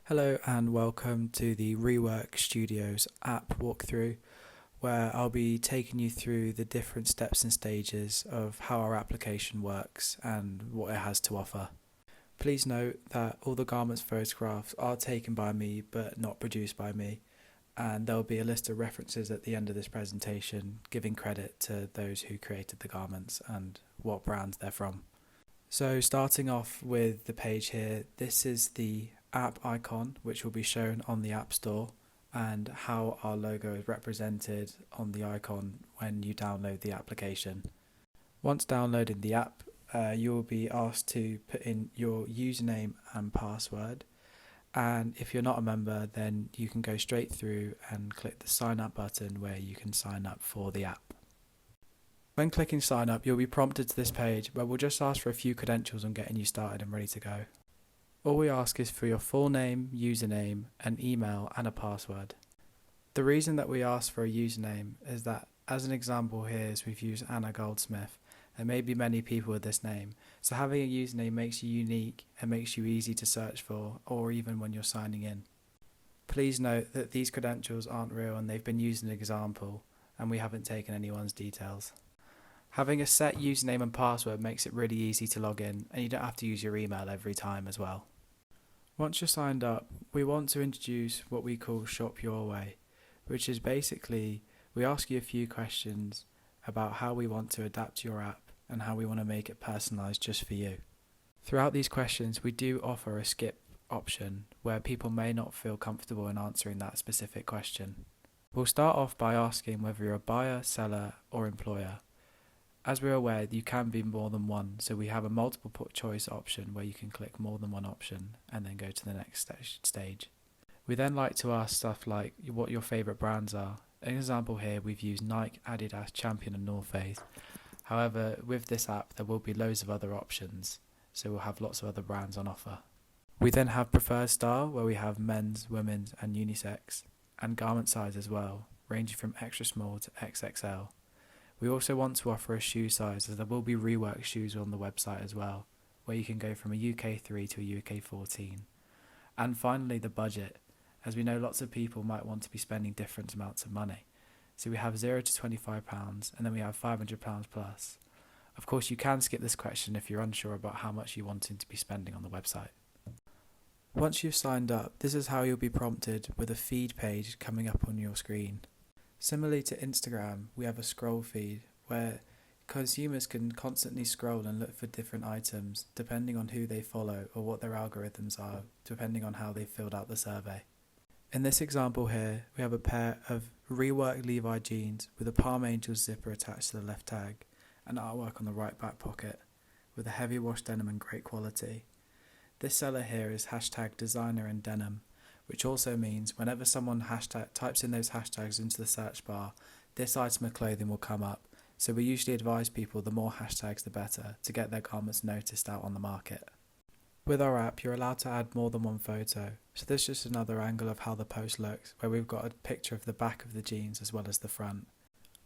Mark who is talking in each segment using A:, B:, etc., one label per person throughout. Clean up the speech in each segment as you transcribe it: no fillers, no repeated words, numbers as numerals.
A: Hello and welcome to the Reworked Studios app walkthrough, where I'll be taking you through the different steps and stages of how our application works and what it has to offer. Please note that all the garments photographs are taken by me but not produced by me, and there will be a list of references at the end of this presentation giving credit to those who created the garments and what brands they're from. So starting off with the page here, this is the app icon which will be shown on the App Store and how our logo is represented on the icon when you download the application. Once downloading the app, you will be asked to put in your username and password, and if you're not a member then you can go straight through and click the sign up button where you can sign up for the app. When clicking sign up, you'll be prompted to this page where we'll just ask for a few credentials on getting you started and ready to go. All we ask is for your full name, username, an email and a password. The reason that we ask for a username is that, as an example here, is we've used Anna Goldsmith. There may be many people with this name, so having a username makes you unique and makes you easy to search for, or even when you're signing in. Please note that these credentials aren't real and they've been used as an example, and we haven't taken anyone's details. Having a set username and password makes it really easy to log in, and you don't have to use your email every time as well. Once you're signed up, we want to introduce what we call Shop Your Way, which is basically we ask you a few questions about how we want to adapt your app and how we want to make it personalised just for you. Throughout these questions, we do offer a skip option where people may not feel comfortable in answering that specific question. We'll start off by asking whether you're a buyer, seller or employer. As we're aware, you can be more than one, so we have a multiple choice option where you can click more than one option and then go to the next stage. We then like to ask stuff like what your favourite brands are. An example here, we've used Nike, Adidas, Champion and North Face. However, with this app there will be loads of other options, so we'll have lots of other brands on offer. We then have preferred style, where we have men's, women's and unisex, and garment size as well, ranging from extra small to XXL. We also want to offer a shoe size, as there will be reworked shoes on the website as well, where you can go from a UK 3 to a UK 14. And finally the budget, as we know lots of people might want to be spending different amounts of money. So we have £0 to £25 and then we have £500 plus. Of course you can skip this question if you're unsure about how much you want to be spending on the website. Once you've signed up, this is how you'll be prompted with a feed page coming up on your screen. Similarly to Instagram, we have a scroll feed where consumers can constantly scroll and look for different items depending on who they follow or what their algorithms are, depending on how they filled out the survey. In this example here, we have a pair of reworked Levi jeans with a Palm Angels zipper attached to the left tag and artwork on the right back pocket with a heavy wash denim and great quality. This seller here is #designer-in-denim, which also means whenever someone types in those hashtags into the search bar, this item of clothing will come up, so we usually advise people the more hashtags the better to get their garments noticed out on the market. With our app, you're allowed to add more than one photo, so this is just another angle of how the post looks, where we've got a picture of the back of the jeans as well as the front.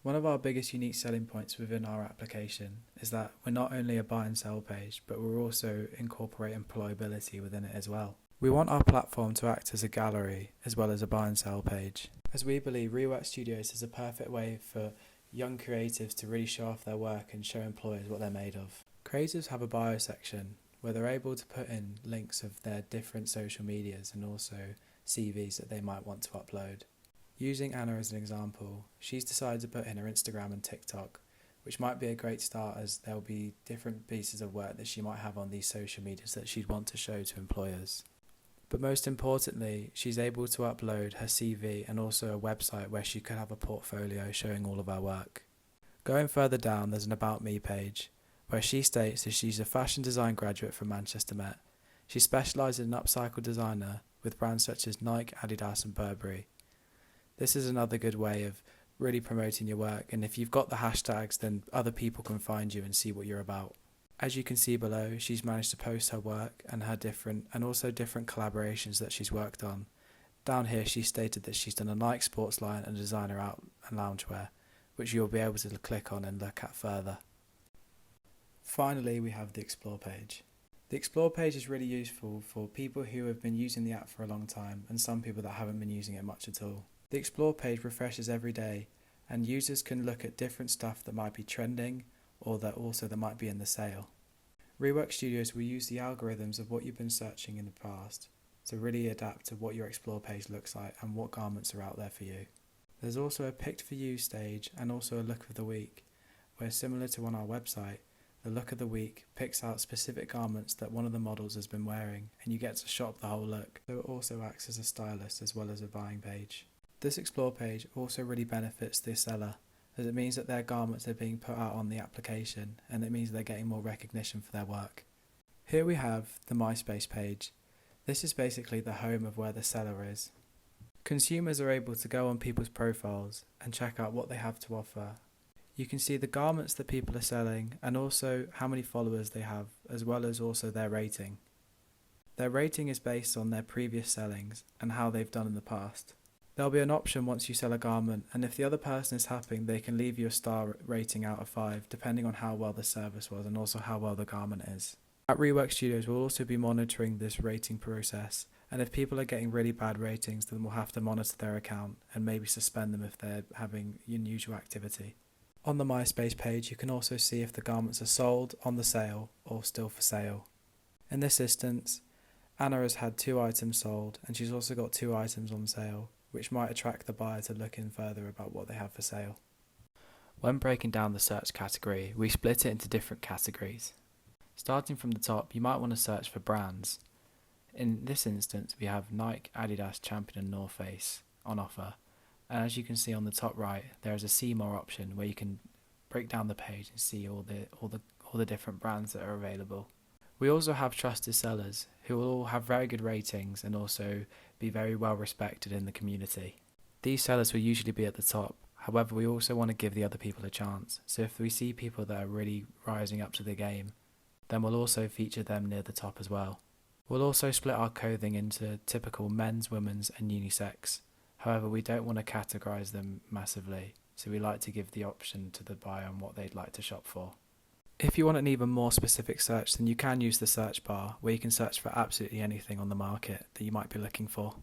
A: One of our biggest unique selling points within our application is that we're not only a buy and sell page, but we're also incorporate employability within it as well. We want our platform to act as a gallery as well as a buy and sell page, as we believe Reworked Studios is a perfect way for young creatives to really show off their work and show employers what they're made of. Creatives have a bio section where they're able to put in links of their different social medias and also CVs that they might want to upload. Using Anna as an example, she's decided to put in her Instagram and TikTok, which might be a great start as there'll be different pieces of work that she might have on these social medias that she'd want to show to employers. But most importantly, she's able to upload her CV and also a website where she could have a portfolio showing all of her work. Going further down, there's an About Me page, where she states that she's a fashion design graduate from Manchester Met. She specialises in upcycle designer with brands such as Nike, Adidas and Burberry. This is another good way of really promoting your work, and if you've got the hashtags then other people can find you and see what you're about. As you can see below, she's managed to post her work and her different collaborations that she's worked on. Down here she stated that she's done a Nike sports line and designer out and loungewear, which you'll be able to click on and look at further. Finally, we have the Explore page. The Explore page is really useful for people who have been using the app for a long time and some people that haven't been using it much at all. The Explore page refreshes every day and users can look at different stuff that might be trending or that might be in the sale. Reworked Studios will use the algorithms of what you've been searching in the past to really adapt to what your Explore page looks like and what garments are out there for you. There's also a Picked for You stage and also a Look of the Week, where similar to on our website, the Look of the Week picks out specific garments that one of the models has been wearing and you get to shop the whole look, so it also acts as a stylist as well as a buying page. This Explore page also really benefits the seller, as it means that their garments are being put out on the application and it means they're getting more recognition for their work. Here we have the MySpace page. This is basically the home of where the seller is. Consumers are able to go on people's profiles and check out what they have to offer. You can see the garments that people are selling and also how many followers they have, as well as also their rating. Their rating is based on their previous sellings and how they've done in the past. There'll be an option once you sell a garment, and if the other person is happy, they can leave you a star rating out of 5 depending on how well the service was and also how well the garment is. At Reworked Studios we'll also be monitoring this rating process, and if people are getting really bad ratings then we'll have to monitor their account and maybe suspend them if they're having unusual activity. On the MySpace page you can also see if the garments are sold, on the sale or still for sale. In this instance, Anna has had 2 items sold and she's also got 2 items on sale, which might attract the buyer to look in further about what they have for sale. When breaking down the search category, we split it into different categories. Starting from the top, you might want to search for brands. In this instance, we have Nike, Adidas, Champion and North Face on offer. And as you can see on the top right, there is a see more option where you can break down the page and see all the different brands that are available. We also have trusted sellers who will all have very good ratings and also be very well respected in the community. These sellers will usually be at the top, however we also want to give the other people a chance, so if we see people that are really rising up to the game, then we'll also feature them near the top as well. We'll also split our clothing into typical men's, women's and unisex, however we don't want to categorise them massively, so we like to give the option to the buyer on what they'd like to shop for. If you want an even more specific search, then you can use the search bar where you can search for absolutely anything on the market that you might be looking for.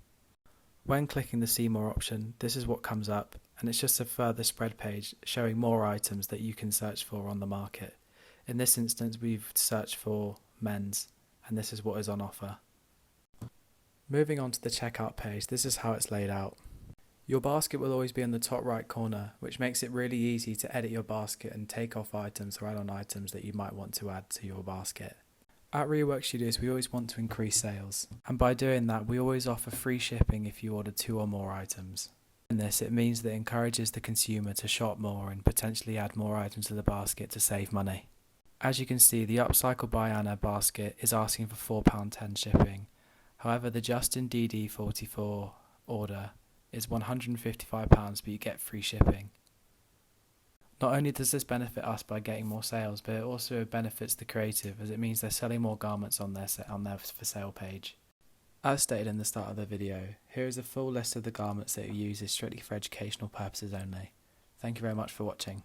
A: When clicking the see more option, this is what comes up, and it's just a further spread page showing more items that you can search for on the market. In this instance we've searched for men's and this is what is on offer. Moving on to the checkout page, this is how it's laid out. Your basket will always be in the top right corner, which makes it really easy to edit your basket and take off items or add on items that you might want to add to your basket. At Reworked Studios we always want to increase sales, and by doing that we always offer free shipping if you order 2 or more items. In this it means that it encourages the consumer to shop more and potentially add more items to the basket to save money. As you can see, the Upcycle by Anna basket is asking for £4.10 shipping, however the Justin DD44 order is £155 but you get free shipping. Not only does this benefit us by getting more sales, but it also benefits the creative as it means they're selling more garments on their for sale page. As stated in the start of the video, here is a full list of the garments that you use is strictly for educational purposes only. Thank you very much for watching.